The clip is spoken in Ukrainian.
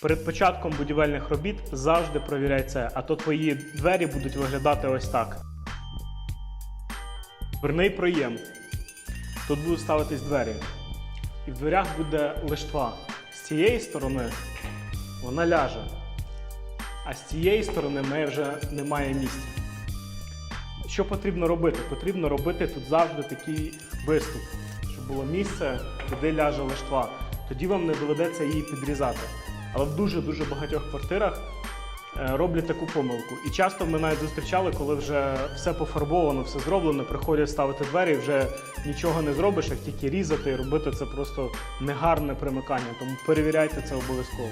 Перед початком будівельних робіт завжди провіряй це, а то твої двері будуть виглядати ось так. Дверний проєм. Тут будуть ставитись двері. І в дверях буде лиштва. З цієї сторони вона ляже, а з цієї сторони в неї вже немає місця. Що потрібно робити? Потрібно робити тут завжди такий виступ, щоб було місце, куди ляже лиштва. Тоді вам не доведеться її підрізати. Але в дуже-дуже багатьох квартирах роблять таку помилку. І часто ми навіть зустрічали, коли вже все пофарбовано, все зроблено, приходять ставити двері, вже нічого не зробиш, як тільки різати і робити це просто негарне примикання. Тому перевіряйте це обов'язково.